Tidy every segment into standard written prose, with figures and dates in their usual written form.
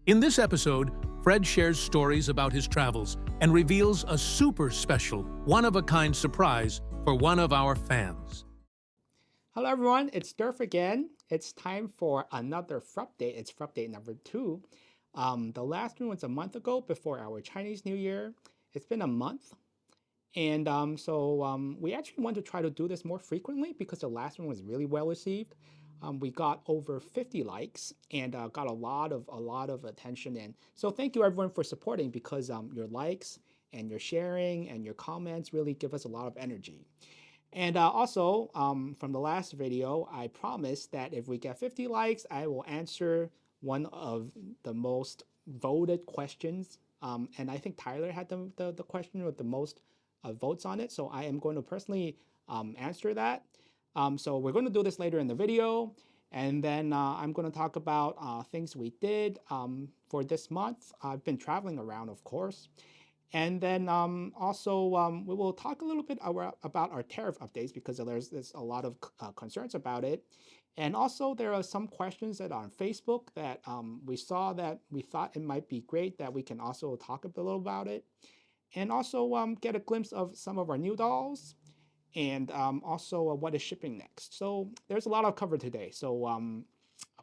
In this episode, Fred shares stories about his travels and reveals a super special, one-of-a-kind surprise for one of our fans. Hello everyone, it's Durf again. It's time for another Frupdate. It's Frupdate number 2. The last one was a month ago before our Chinese New Year. It's been a month. And we actually want to try to do this more frequently because the last one was really well received. We got over 50 likes and got a lot of attention. And so thank you everyone for supporting because your likes and your sharing and your comments really give us a lot of energy. And also, from the last video, I promised that if we get 50 likes, I will answer one of the most voted questions. And I think Tyler had the question with the most votes on it. So I am going to personally answer that. So we're going to do this later in the video. And then I'm going to talk about things we did for this month. I've been traveling around, of course. And then we will talk a little bit about our tariff updates because there's a lot of concerns about it. And also there are some questions that are on Facebook that we saw that we thought it might be great that we can also talk a little about it. And also get a glimpse of some of our new dolls and also what is shipping next. So there's a lot of cover today. So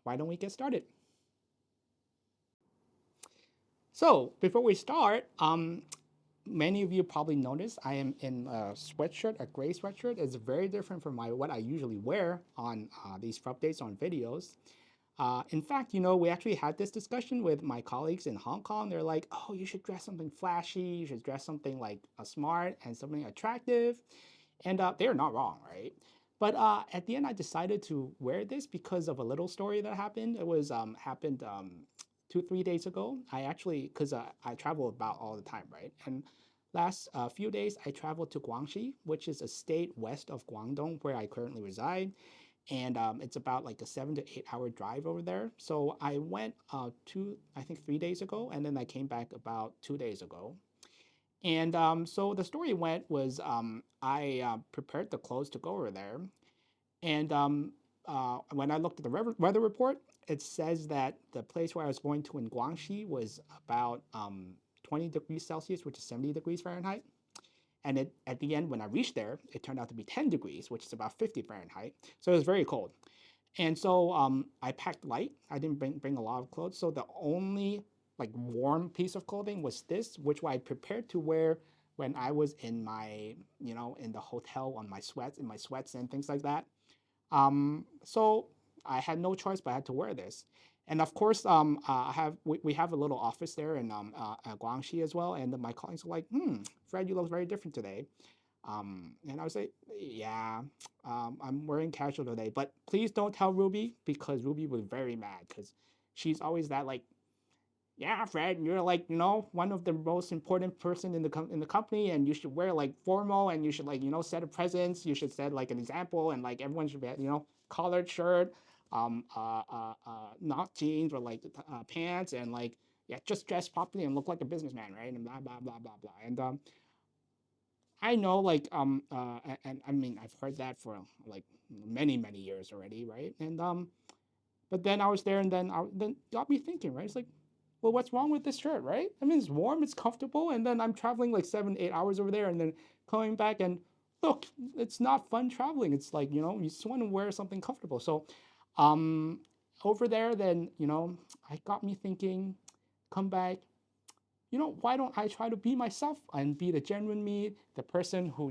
why don't we get started? So before we start, many of you probably noticed I am in a sweatshirt, a gray sweatshirt. It's very different from what I usually wear on these updates on videos. In fact, we actually had this discussion with my colleagues in Hong Kong. They're like, oh, you should dress something flashy. You should dress something like smart and something attractive. And they're not wrong, right? But at the end, I decided to wear this because of a little story that happened. It was happened 2-3 days ago. I actually, because I travel about all the time, right? And last few days, I traveled to Guangxi, which is a state west of Guangdong, where I currently reside. And it's about like a 7 to 8 hour drive over there. So I went I think 3 days ago, and then I came back about 2 days ago. And so the story went was I prepared the clothes to go over there. And when I looked at the weather report, it says that the place where I was going to in Guangxi was about 20 degrees Celsius, which is 70 degrees Fahrenheit. And at the end, when I reached there, it turned out to be 10 degrees, which is about 50 Fahrenheit. So it was very cold. And so I packed light. I didn't bring a lot of clothes. So the only like warm piece of clothing was this, which I prepared to wear when I was in my, in the hotel on my sweats and things like that. So I had no choice, but I had to wear this. And of course, we have a little office there in Guangxi as well. And my colleagues were like, Fred, you look very different today. And I was like, yeah, I'm wearing casual today. But please don't tell Ruby because Ruby was very mad because she's always that like, yeah, Fred, you're like, one of the most important person in the company, and you should wear like formal, and you should like, set a presence. You should set like an example, and like everyone should be, collared shirt, not jeans or like pants, and like, yeah, just dress properly and look like a businessman, right? And blah blah blah blah blah. And I know, like, and I mean, I've heard that for like many years already, right? And but then I was there, and then got me thinking, right? It's like, well, what's wrong with this shirt, right? I mean, it's warm, it's comfortable, and then I'm traveling like 7-8 hours over there, and then coming back, and look, it's not fun traveling. It's like, you just want to wear something comfortable. So, over there, then, I got me thinking, come back, why don't I try to be myself and be the genuine me, the person who,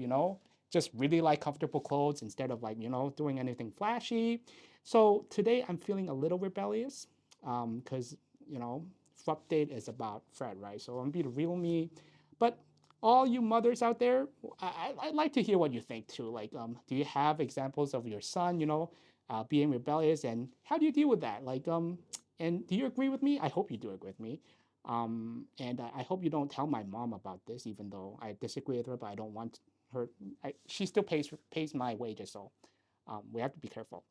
just really like comfortable clothes instead of like, doing anything flashy. So today I'm feeling a little rebellious because, Frupdate is about Fred, right? So I'm be the real me. But all you mothers out there, I'd like to hear what you think too. Like, do you have examples of your son, being rebellious, and how do you deal with that? Like, and do you agree with me? I hope you do agree with me. And I hope you don't tell my mom about this, even though I disagree with her, but I don't want her. She still pays my wages, so we have to be careful.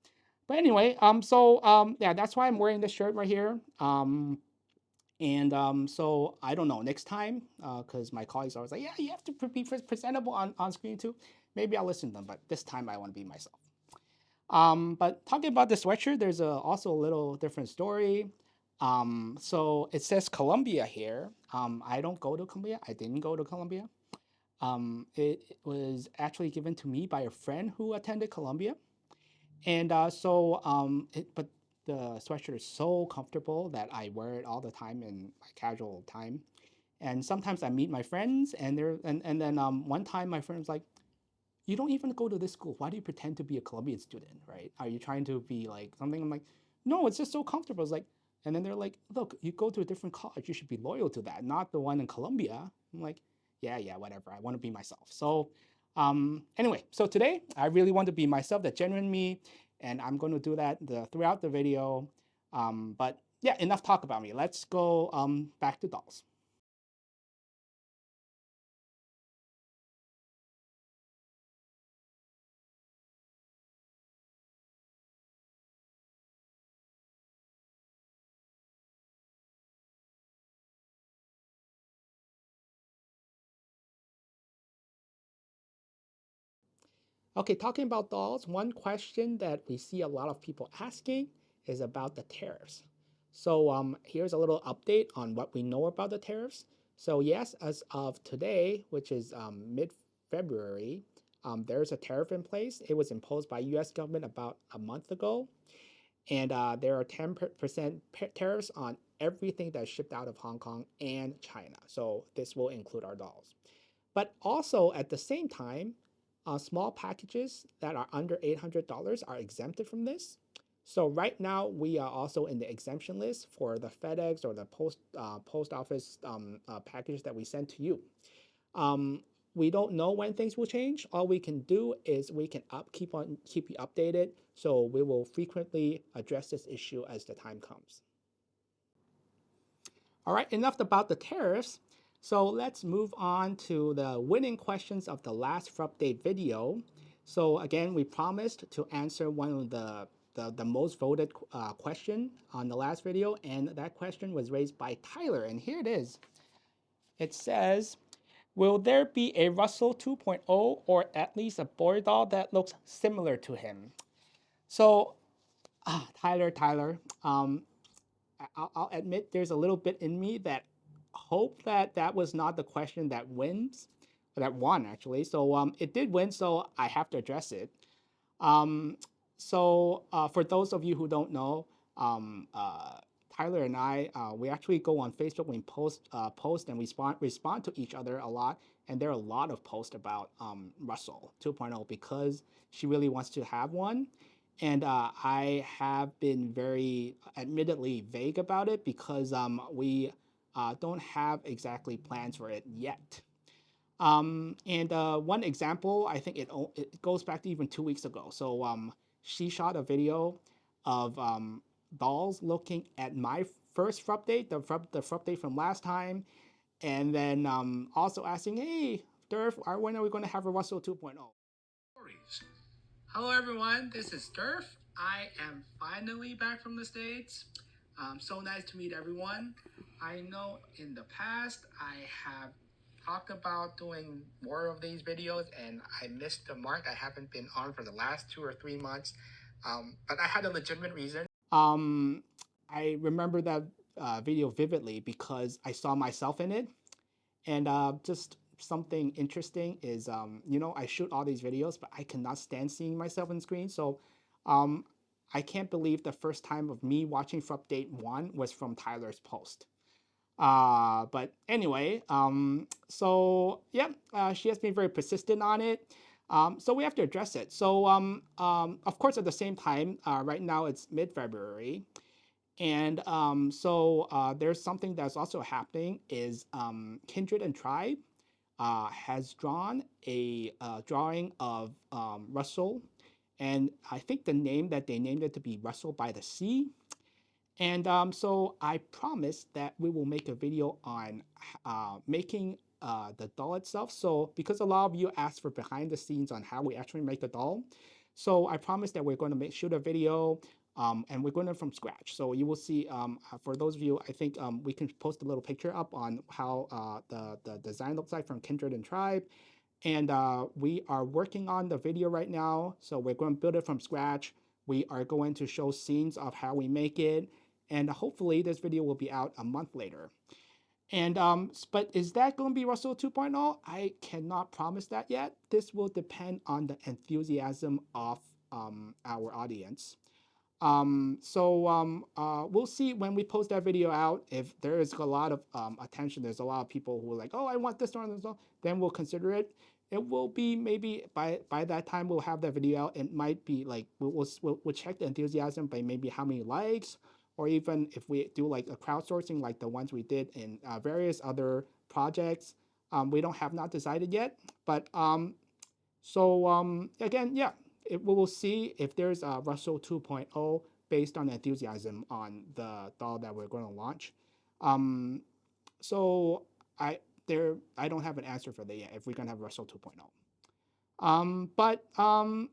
But anyway, yeah, that's why I'm wearing this shirt right here. So I don't know, next time, because my colleagues are always like, yeah, you have to be presentable on screen too. Maybe I'll listen to them, but this time I want to be myself. But talking about the sweatshirt, there's also a little different story. So it says Colombia here. I don't go to Colombia. I didn't go to Colombia. It was actually given to me by a friend who attended Colombia. And but the sweatshirt is so comfortable that I wear it all the time in my casual time. And sometimes I meet my friends, and then one time my friend was like, "You don't even go to this school. Why do you pretend to be a Colombian student, right? Are you trying to be like something?" I'm like, "No, it's just so comfortable." It's like, and then they're like, "Look, you go to a different college. You should be loyal to that, not the one in Colombia." I'm like, "Yeah, yeah, whatever. I want to be myself." So, anyway, so today I really want to be myself, the genuine me, and I'm going to do that throughout the video. But yeah, enough talk about me. Let's go back to dolls. Okay, talking about dolls, one question that we see a lot of people asking is about the tariffs. So here's a little update on what we know about the tariffs. So yes, as of today, which is mid-February, there's a tariff in place. It was imposed by U.S. government about a month ago, and there are 10% tariffs on everything that's shipped out of Hong Kong and China. So this will include our dolls. But also at the same time, small packages that are under $800 are exempted from this. So right now we are also in the exemption list for the FedEx or the post office packages that we send to you. Um, we don't know when things will change. All we can do is we can keep you updated. So we will frequently address this issue as the time comes. All right, enough about the tariffs. So let's move on to the winning questions of the last Frupdate video. So again, we promised to answer one of the most voted question on the last video, and that question was raised by Tyler, and here it is. It says, will there be a Russell 2.0 or at least a boy doll that looks similar to him? So, Tyler, I'll admit there's a little bit in me that hope that that was not the question that wins, or that won actually. So it did win, so I have to address it. Um, for those of you who don't know, um, uh, Tyler and I, we actually go on Facebook, we post and respond to each other a lot. And there are a lot of posts about Russell 2.0 because she really wants to have one. And I have been very, admittedly, vague about it because we don't have exactly plans for it yet. And one example, I think it goes back to even 2 weeks ago. So she shot a video of dolls looking at my first Frupdate, the Frupdate from last time, and then also asking, hey, Durf, when are we going to have a Russell 2.0? Hello everyone, this is Durf. I am finally back from the States. So nice to meet everyone. I know in the past I have talked about doing more of these videos and I missed the mark. I haven't been on for the last 2 or 3 months, but I had a legitimate reason. I remember that video vividly because I saw myself in it. And just something interesting is, I shoot all these videos, but I cannot stand seeing myself on screen. So um, I can't believe the first time of me watching Frupdate 1 was from Tyler's post. But anyway, so yeah, she has been very persistent on it. So we have to address it. So of course, at the same time, right now it's mid-February. And there's something that's also happening is Kindred and Tribe has drawn a drawing of Russell. And I think the name that they named it to be Russell by the Sea. And so I promised that we will make a video on making the doll itself. So because a lot of you asked for behind the scenes on how we actually make the doll, so I promised that we're going to shoot a video and we're going to from scratch. So you will see, for those of you, I think we can post a little picture up on how the design looks like from Kindred and Tribe. And we are working on the video right now. So we're going to build it from scratch. We are going to show scenes of how we make it. and hopefully this video will be out a month later. And but is that going to be Russell 2.0? I cannot promise that yet. This will depend on the enthusiasm of our audience. We'll see when we post that video out. If there is a lot of attention, there's a lot of people who are like, oh, I want this one, then we'll consider it. It will be maybe by that time we'll have that video out. It might be like we'll check the enthusiasm by maybe how many likes, or even if we do like a crowdsourcing like the ones we did in various other projects. We don't have not decided yet, but again, yeah, we will see if there's a Russell 2.0 based on enthusiasm on the doll that we're going to launch. So I don't have an answer for that yet if we're going to have Russell 2.0.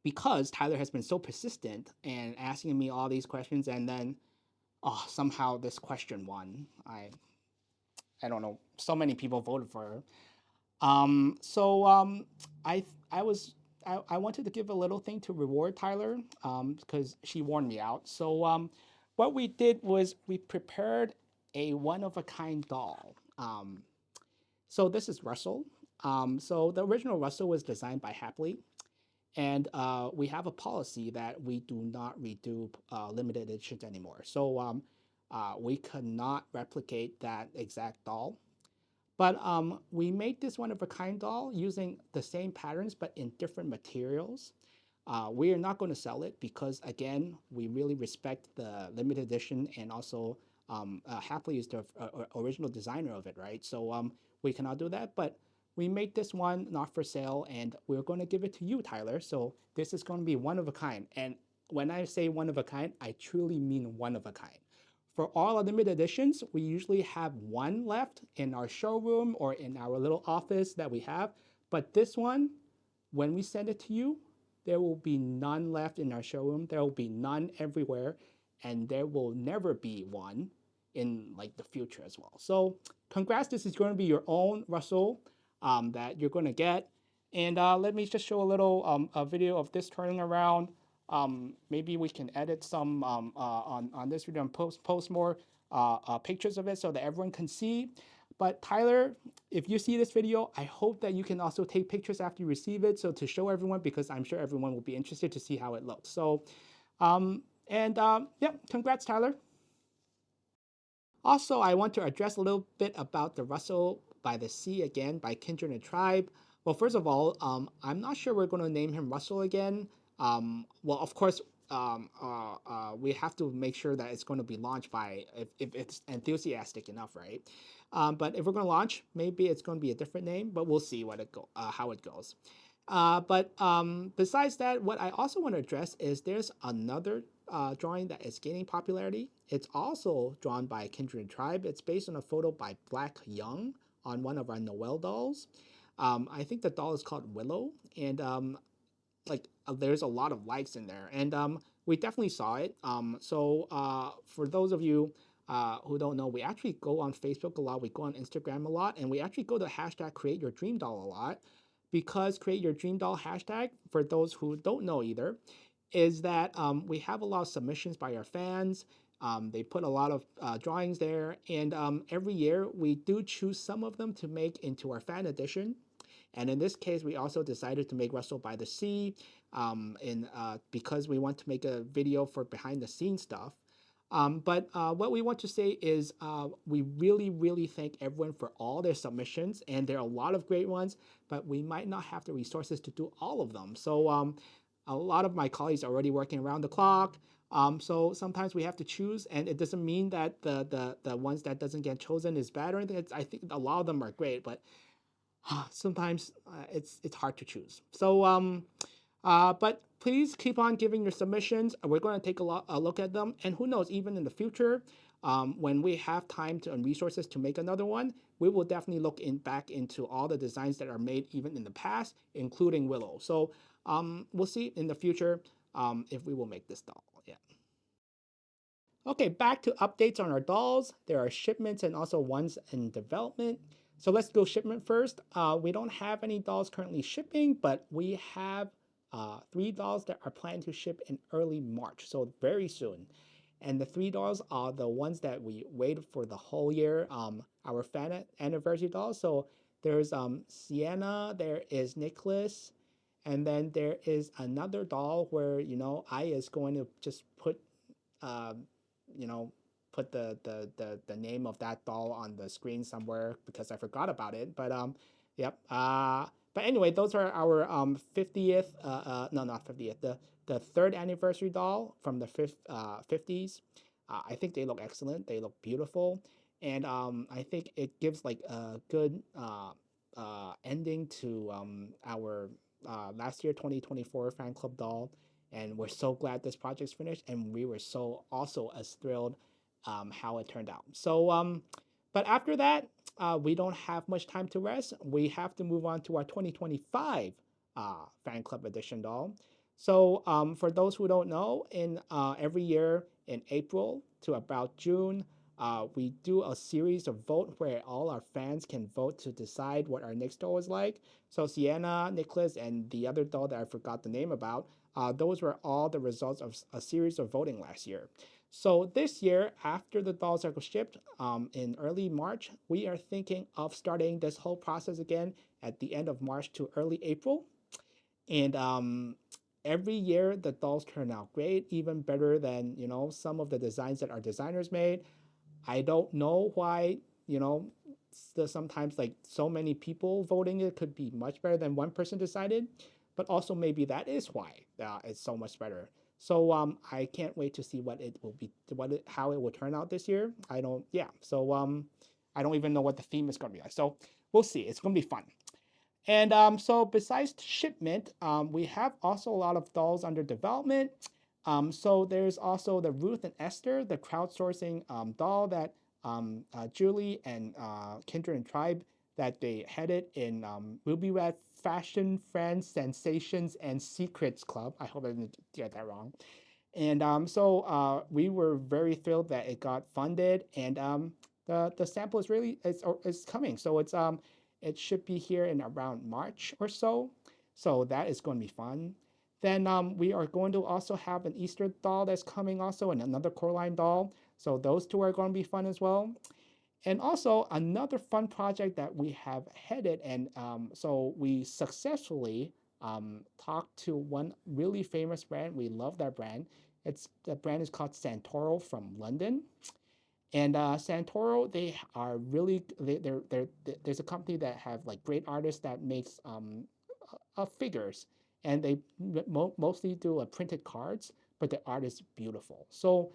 Because Tyler has been so persistent and asking me all these questions, and then somehow this question won. I don't know. So many people voted for her. I wanted to give a little thing to reward Tyler because she warned me out. So what we did was we prepared a one-of-a-kind doll. So this is Russell. So the original Russell was designed by Happily. And we have a policy that we do not redo limited editions anymore. So we could not replicate that exact doll. But we made this one-of-a-kind doll using the same patterns but in different materials. We are not going to sell it because, again, we really respect the limited edition, and also Happily is the original designer of it, right? So we cannot do that. But we made this one not for sale, and we're going to give it to you, Tyler. So this is going to be one of a kind. And when I say one of a kind, I truly mean one of a kind. For all limited editions, we usually have one left in our showroom or in our little office that we have. But this one, when we send it to you, there will be none left in our showroom. There will be none everywhere. And there will never be one in like the future as well. So congrats, this is going to be your own Russell that you're going to get. And let me just show a little a video of this turning around. Maybe we can edit some on this video and post more pictures of it so that everyone can see. But Tyler, if you see this video, I hope that you can also take pictures after you receive it, so to show everyone, because I'm sure everyone will be interested to see how it looks. So, yeah, congrats, Tyler. Also, I want to address a little bit about the Russell by the Sea again by Kindred and Tribe. Well, first of all, I'm not sure we're going to name him Russell again. Well, of course, we have to make sure that it's going to be launched by, if it's enthusiastic enough, right? But if we're going to launch, maybe it's going to be a different name, but we'll see how it goes. Besides that, what I also want to address is there's another drawing that is gaining popularity. It's also drawn by Kindred Tribe. It's based on a photo by Black Young on one of our Noel dolls. I think the doll is called Willow, and there's a lot of likes in there, and we definitely saw it. For those of you who don't know, we actually go on Facebook a lot, we go on Instagram a lot, and we actually go to hashtag CreateYourDreamDoll a lot, because CreateYourDreamDoll hashtag, for those who don't know either, is that we have a lot of submissions by our fans. They put a lot of drawings there, and every year we do choose some of them to make into our fan edition. And in this case, we also decided to make Russell by the Sea because we want to make a video for behind the scenes stuff. But what we want to say is we really, really thank everyone for all their submissions, and there are a lot of great ones, but we might not have the resources to do all of them. So a lot of my colleagues are already working around the clock. So sometimes we have to choose, and it doesn't mean that the ones that doesn't get chosen is bad or anything. I think a lot of them are great, but sometimes it's hard to choose. So but please keep on giving your submissions. We're going to take a look at them, and who knows, even in the future, when we have time and resources to make another one, we will definitely look back into all the designs that are made even in the past, including Willow. So we'll see in the future if we will make this doll. Yeah. Okay, back to updates on our dolls. There are shipments and also ones in development. So let's go shipment first. We don't have any dolls currently shipping, but we have 3 dolls that are planned to ship in early March, so very soon. And the three dolls are the ones that we waited for the whole year, our fan anniversary dolls. So there's Sienna, there is Nicholas, and then there is another doll where, I is going to just put, um, you know, put the name of that doll on the screen somewhere because I forgot about it. But yep. But anyway, those are our 50th. No, not 50th. The third anniversary doll from the 50s. I think they look excellent. They look beautiful, and I think it gives like a good ending to our last year 2024 fan club doll. And we're so glad this project's finished, and we were so also as thrilled how it turned out. So, but after that, we don't have much time to rest. We have to move on to our 2025 fan club edition doll. So, for those who don't know, in every year in April to about June, we do a series of vote where all our fans can vote to decide what our next doll is like. So Sienna, Nicholas, and the other doll that I forgot the name about, those were all the results of a series of voting last year. So this year, after the dolls are shipped in early March, we are thinking of starting this whole process again at the end of March to early April. And every year the dolls turn out great, even better than some of the designs that our designers made. I don't know why, sometimes like so many people voting it could be much better than one person decided, but also maybe that is why it's so much better. So I can't wait to see what it will be, how it will turn out this year. I don't even know what the theme is going to be like. So we'll see. It's going to be fun. And so besides shipment, we have also a lot of dolls under development. So there's also the Ruth and Esther, the crowdsourcing doll that Julie and Kindred and Tribe that they headed in Ruby Red Fashion Friends Sensations and Secrets Club. I hope I didn't get that wrong. And so we were very thrilled that it got funded, and the sample is coming. So it should be here in around March or so. So that is going to be fun. Then we are going to also have an Easter doll that's coming also, and another Coraline doll. So those two are going to be fun as well. And also another fun project that we have headed, and so we successfully talked to one really famous brand. We love that brand. The brand is called Santoro from London. And Santoro, they are really there's a company that have like great artists that makes figures, and they mostly do printed cards, but the art is beautiful. So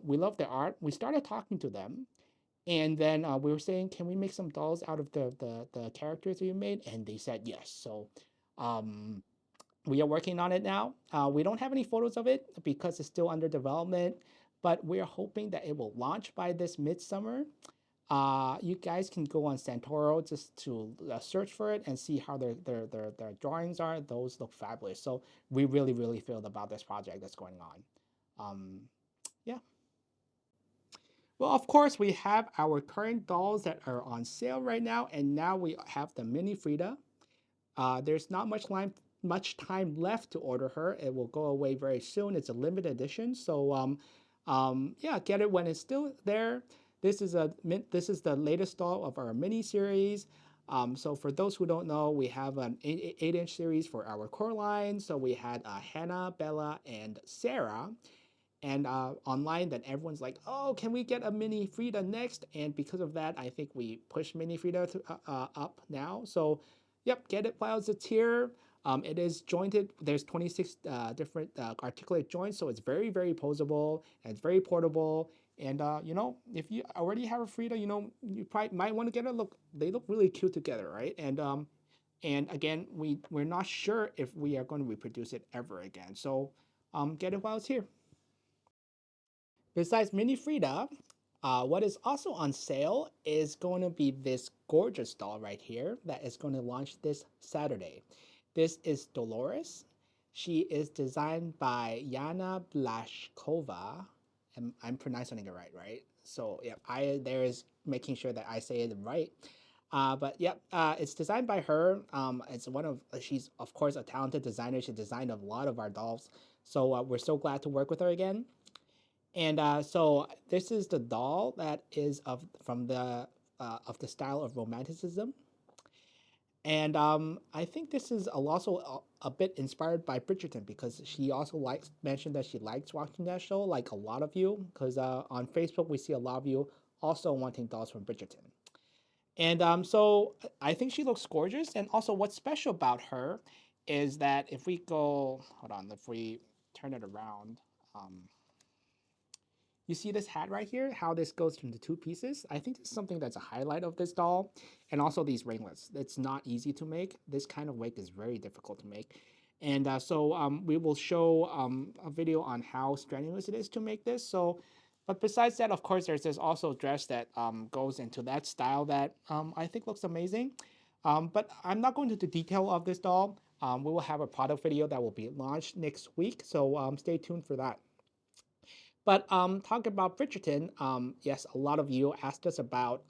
we love the art. We started talking to them, and then we were saying, can we make some dolls out of the characters that you made? And they said yes. So we are working on it now. We don't have any photos of it because it's still under development, but we're hoping that it will launch by this midsummer. You guys can go on Santoro just to search for it and see how their drawings are. Those look fabulous. So we really, really feel about this project that's going on. Yeah. Well, of course, we have our current dolls that are on sale right now, and now we have the Mini Frida. There's not much time left to order her. It will go away very soon. It's a limited edition, so yeah, get it when it's still there. This is the latest doll of our mini series. So for those who don't know, we have an 8-inch series for our Coraline. So we had Hannah, Bella, and Sarah. And online, then everyone's like, oh, can we get a mini Frida next? And because of that, I think we push mini Frida up now. So yep, get it while it's a tier. It is jointed. There's 26 different articulate joints, so it's very, very posable, and it's very portable. And if you already have a Frida, you probably might want to get a look. They look really cute together, right? And again, we're not sure if we are going to reproduce it ever again. So get it while it's here. Besides Mini Frida, what is also on sale is going to be this gorgeous doll right here that is going to launch this Saturday. This is Dolores. She is designed by Yana Blashkova. I'm pronouncing it right? So yeah, there is making sure that I say it right. But yep, it's designed by her. She's of course a talented designer. She designed a lot of our dolls. So we're so glad to work with her again. And so this is the doll that is of the style of romanticism. And I think this is also a bit inspired by Bridgerton because she also likes mentioned that she likes watching that show, like a lot of you. Because on Facebook we see a lot of you also wanting dolls from Bridgerton. And so I think she looks gorgeous. And also, what's special about her is that if we go, hold on, if we turn it around, um, you see this hat right here, how this goes into two pieces? I think this is something that's a highlight of this doll. And also these ringlets. It's not easy to make. This kind of wig is very difficult to make. And we will show a video on how strenuous it is to make this. So, but besides that, of course, there's this also dress that goes into that style that I think looks amazing. But I'm not going into the detail of this doll. We will have a product video that will be launched next week. So stay tuned for that. But talk about Bridgerton. Yes, a lot of you asked us about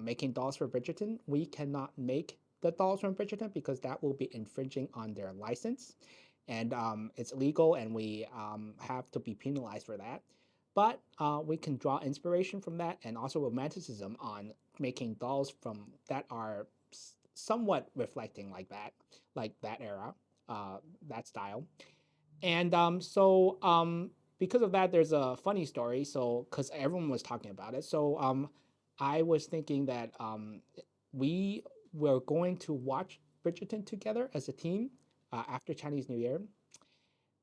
making dolls for Bridgerton. We cannot make the dolls from Bridgerton because that will be infringing on their license, and it's illegal, and we have to be penalized for that. But we can draw inspiration from that, and also romanticism on making dolls from that are somewhat reflecting like that era, that style. And because of that, there's a funny story. So, because everyone was talking about it, so I was thinking that we were going to watch Bridgerton together as a team after Chinese New Year.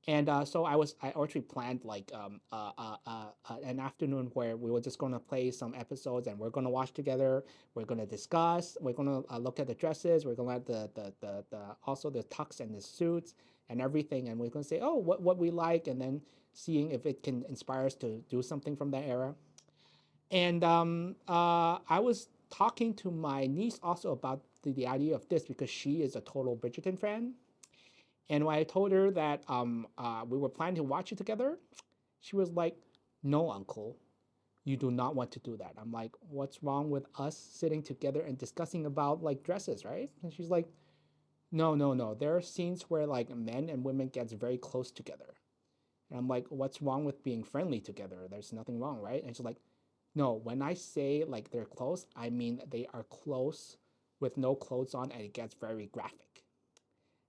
And I actually planned like an afternoon where we were just going to play some episodes and we're going to watch together. We're going to discuss. We're going to look at the dresses. We're going to at the also the tux and the suits and everything. And we're going to say, oh, what we like, and then seeing if it can inspire us to do something from that era. And I was talking to my niece also about the idea of this because she is a total Bridgerton fan. And when I told her that we were planning to watch it together, she was like, "No, uncle, you do not want to do that." I'm like, "What's wrong with us sitting together and discussing about like dresses, right?" And she's like, "No, no, no. There are scenes where like men and women gets very close together." And I'm like, "What's wrong with being friendly together? There's nothing wrong, right?" And she's like, "No, when I say like they're close, I mean they are close with no clothes on and it gets very graphic."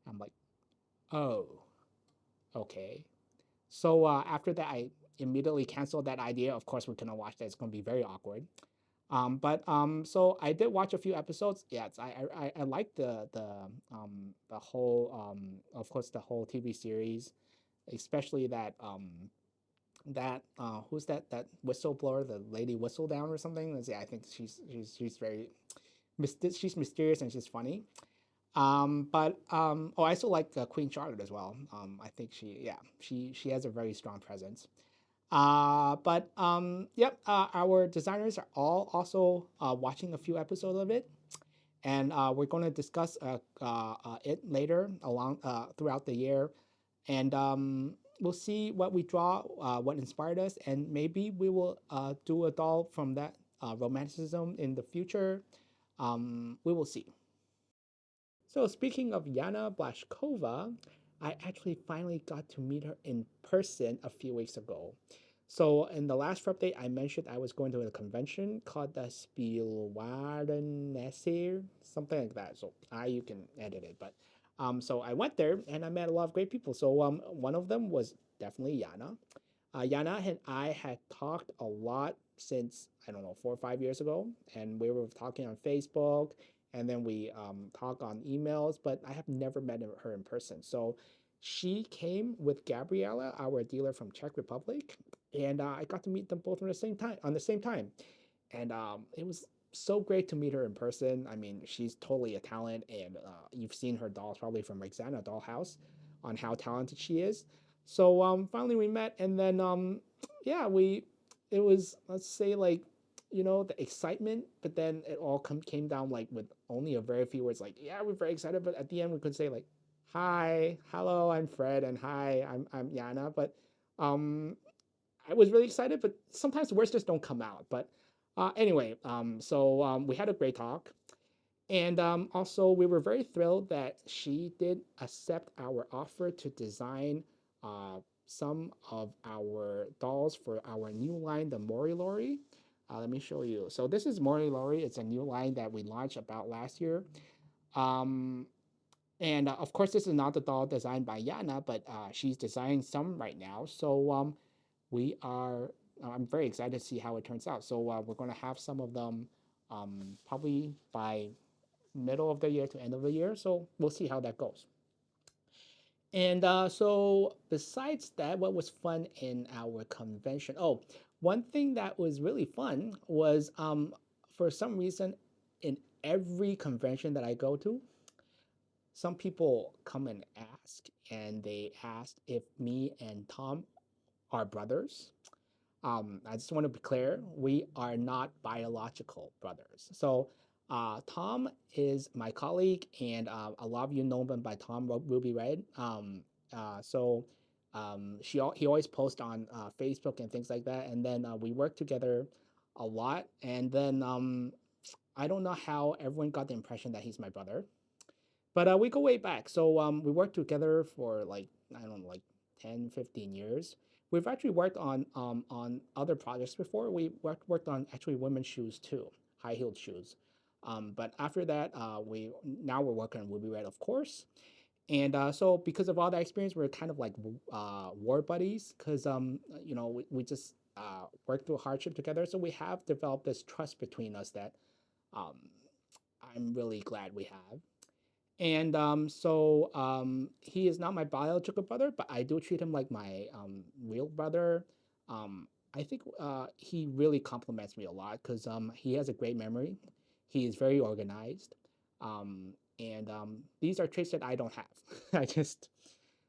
I'm like, "Oh, okay." So after that, I immediately canceled that idea. Of course, we're gonna watch that. It's gonna be very awkward. So I did watch a few episodes. Yes, I like the whole of course the whole TV series, especially that who's that whistleblower, the lady Whistledown or something. Let's see, I think she's very she's mysterious and she's funny. Oh, I also like Queen Charlotte as well. I think she has a very strong presence. Yep, our designers are all also watching a few episodes of it, and we're going to discuss it later along throughout the year, and we'll see what we draw, what inspired us, and maybe we will do a doll from that romanticism in the future. We will see. So speaking of Yana Blashkova, I actually finally got to meet her in person a few weeks ago. So in the last update, I mentioned I was going to a convention called the Spielwarenemesse, something like that. So you can edit it, but so I went there and I met a lot of great people. So one of them was definitely Yana. Yana and I had talked a lot since, I don't know, 4 or 5 years ago, and we were talking on Facebook, and then we talk on emails, but I have never met her in person. So she came with Gabriella, our dealer from Czech Republic, and I got to meet them both at the same time. And it was so great to meet her in person. I mean, she's totally a talent, and you've seen her dolls probably from Roxana Dollhouse on how talented she is. So finally we met, and then yeah, it was, let's say, like, the excitement, but then it all came down like with only a very few words, like, yeah, we're very excited, but at the end we could say like, hi, hello, I'm Fred, and hi, I'm Yana. But um I was really excited, but sometimes words just don't come out. But anyway, we had a great talk. And also, we were very thrilled that she did accept our offer to design some of our dolls for our new line, the Mori Lori. Let me show you. So this is Mori Lori. It's a new line that we launched about last year. Um, and of course, this is not the doll designed by Yana, but she's designing some right now. So we are, I'm very excited to see how it turns out. So we're going to have some of them probably by middle of the year to end of the year. So we'll see how that goes. And so besides that, what was fun in our convention? Oh, one thing that was really fun was for some reason in every convention that I go to, some people come and ask, and they asked if me and Tom are brothers. I just want to be clear, we are not biological brothers. So Tom is my colleague, and a lot of you know him by Tom Ruby Red. So he always posts on Facebook and things like that, and then we work together a lot. And then I don't know how everyone got the impression that he's my brother, but we go way back. So we worked together for like, I don't know, like 10, 15 years. We've actually worked on other projects before. We worked on actually women's shoes too, high heeled shoes. But after that, we're working on Ruby Red, of course. And so because of all that experience, we're kind of like war buddies because we just worked through hardship together. So we have developed this trust between us that um, I'm really glad we have. And he is not my biological brother, but I do treat him like my real brother. I think he really compliments me a lot because he has a great memory. He is very organized. And these are traits that I don't have. I just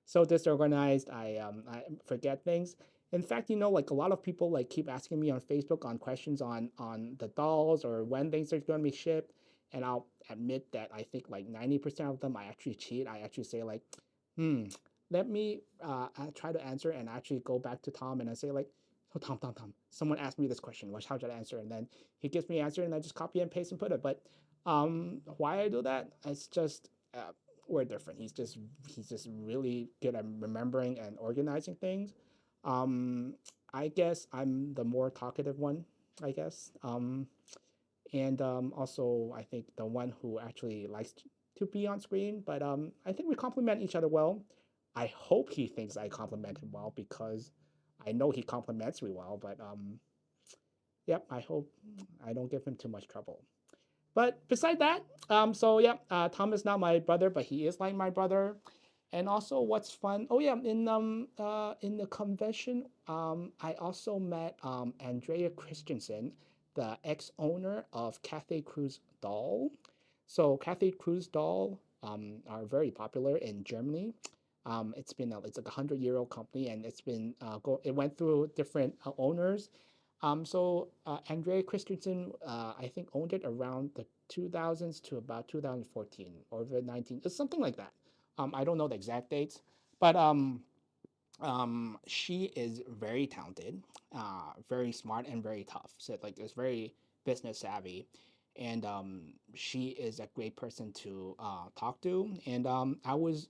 so disorganized. I forget things. In fact, like a lot of people like keep asking me on Facebook on questions on the dolls or when things are going to be shipped, and I'll admit that I think like 90% of them I actually cheat. I actually say like, let me try to answer, and actually go back to Tom and I say like, so Tom, someone asked me this question. How should I answer? And then he gives me an answer, and I just copy and paste and put it. But why I do that? It's just we're different. He's just really good at remembering and organizing things. Um, I guess I'm the more talkative one. I guess. And also I think the one who actually likes to be on screen. But I think we complement each other well. I hope he thinks I compliment him well because I know he compliments me well. But yep, I hope I don't give him too much trouble. But beside that, so yeah, Tom is not my brother, but he is like my brother. And also, what's fun? Oh yeah, in the convention, I also met Andrea Christensen, the ex-owner of Cathay Cruise Doll. So Cathay Cruise Doll are very popular in Germany. It's like a 100-year-old company, and it went through different owners. So Andrea Christensen, I think, owned it around the 2000s to about 2014 or the 19, it's something like that. I don't know the exact dates, but she is very talented, very smart, and very tough. So like, it's very business savvy, and she is a great person to talk to. And I was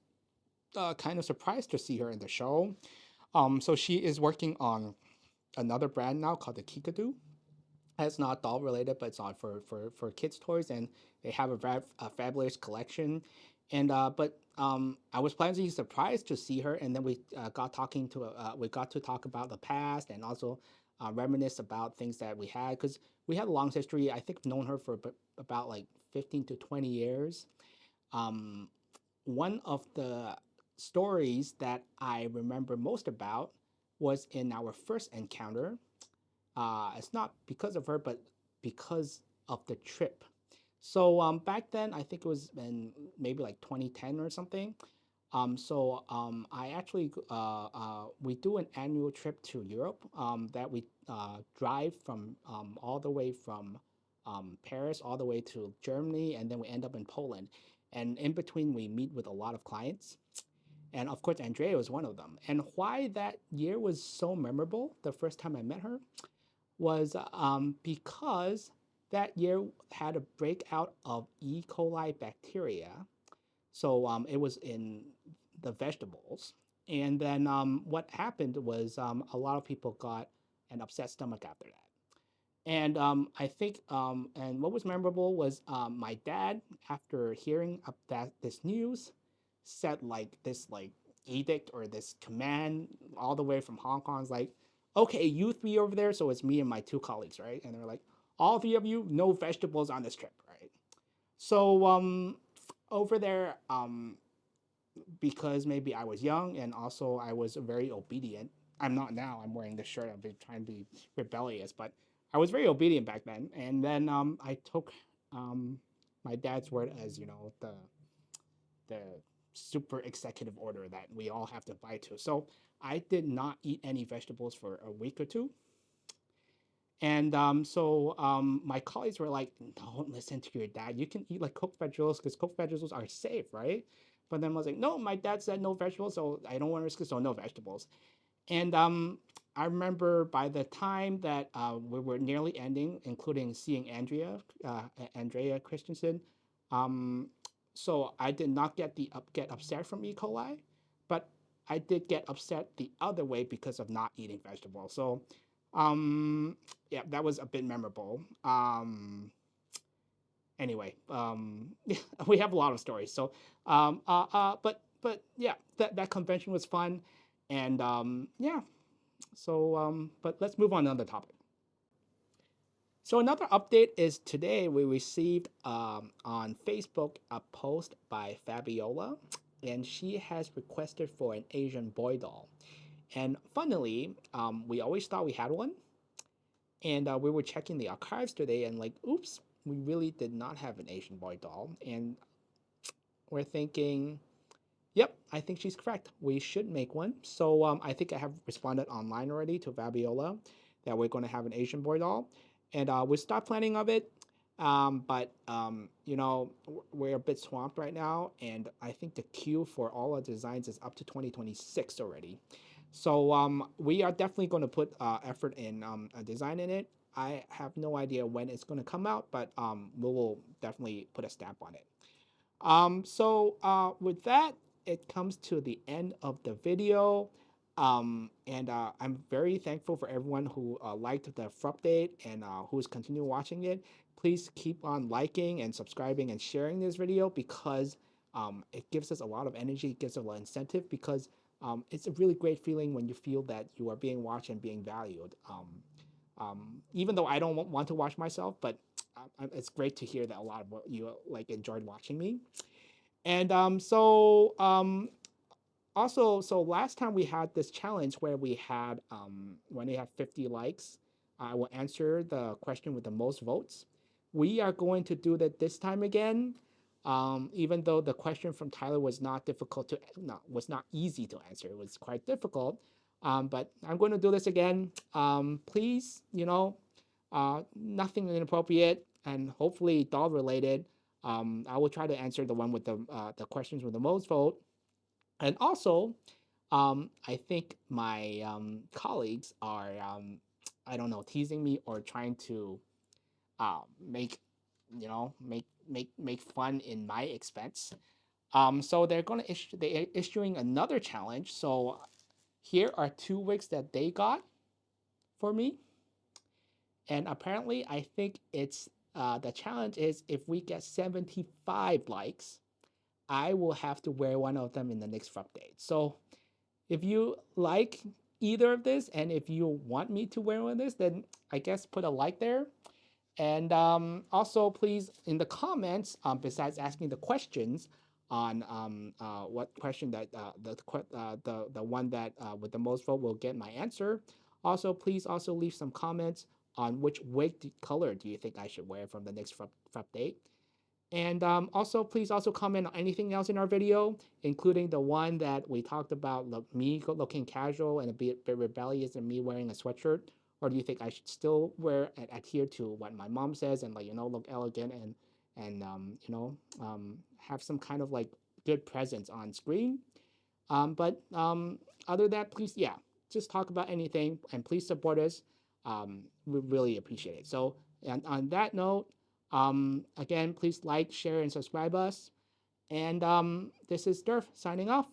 kind of surprised to see her in the show. So she is working on another brand now called the Kikadu. It's not doll related, but it's on for kids toys, and they have a fabulous collection. And but I was pleasantly surprised to see her, and then we got to talk about the past, and also reminisce about things that we had, because we had a long history. I think I've known her for about like 15 to 20 years. Um, One of the stories that I remember most about was in our first encounter. It's not because of her, but because of the trip. So back then, I think it was in maybe like 2010 or something. I actually we do an annual trip to Europe that we drive from all the way from Paris all the way to Germany, and then we end up in Poland. And in between, we meet with a lot of clients. And of course, Andrea was one of them. And why that year was so memorable, the first time I met her, was because that year had a breakout of E. coli bacteria. So it was in the vegetables. And then what happened was a lot of people got an upset stomach after that. And I think, and what was memorable was my dad, after hearing of that this news, said like this like edict or this command all the way from Hong Kong. It's like, okay, you three over there. So it's me and my two colleagues, right? And they're like, all three of you, no vegetables on this trip, right? So over there, because maybe I was young and also I was very obedient. I'm not now. I'm wearing this shirt. I've been trying to be rebellious, but I was very obedient back then. And then I took my dad's word as the super executive order that we all have to abide to. So I did not eat any vegetables for a week or two. And my colleagues were like, don't listen to your dad. You can eat like cooked vegetables because cooked vegetables are safe, right? But then I was like, no, my dad said no vegetables, so I don't want to risk it, so no vegetables. And I remember by the time that we were nearly ending, including seeing Andrea Christensen, um, so I did not get upset from E. coli, but I did get upset the other way because of not eating vegetables. So um, yeah, that was a bit memorable. Anyway, we have a lot of stories. So, but yeah, that convention was fun, and yeah. So, but let's move on to another topic. So another update is today we received on Facebook a post by Fabiola, and she has requested for an Asian boy doll. And funnily, we always thought we had one, and we were checking the archives today, and like, oops, we really did not have an Asian boy doll. And we're thinking, yep, I think she's correct. We should make one. So I think I have responded online already to Fabiola that we're going to have an Asian boy doll, and we stopped planning of it. But we're a bit swamped right now, and I think the queue for all our designs is up to 2026 already. So we are definitely going to put effort in a design in it. I have no idea when it's going to come out, but we will definitely put a stamp on it. With that, it comes to the end of the video. And I'm very thankful for everyone who liked the Frupdate and who's continued watching it. Please keep on liking and subscribing and sharing this video because it gives us a lot of energy, it gives us a lot of incentive because it's a really great feeling when you feel that you are being watched and being valued. Even though I don't want to watch myself, but it's great to hear that a lot of you like enjoyed watching me. And also, so last time we had this challenge where we had when we have 50 likes, I will answer the question with the most votes. We are going to do that this time again. Even though the question from Tyler was not difficult to, no, was not easy to answer, it was quite difficult. But I'm going to do this again. Please, nothing inappropriate and hopefully doll related. I will try to answer the one with the questions with the most vote. And also, I think my colleagues are, I don't know, teasing me or trying to make, make fun in my expense. So they're going to they're issuing another challenge. So here are 2 wigs that they got for me. And apparently, I think it's the challenge is if we get 75 likes, I will have to wear one of them in the next update. So if you like either of this, and if you want me to wear one of this, then I guess put a like there. And also, please, in the comments, besides asking the questions on what question that the one that with the most vote will get my answer. Also, please also leave some comments on which wig color do you think I should wear from the next update. And also, please also comment on anything else in our video, including the one that we talked about, me looking casual and a bit rebellious and me wearing a sweatshirt. Or do you think I should still wear and adhere to what my mom says and look elegant and have some kind of like good presence on screen? But other than that, please, yeah, just talk about anything and please support us. We really appreciate it. So, and on that note, again, please like, share, and subscribe us. And this is Durf signing off.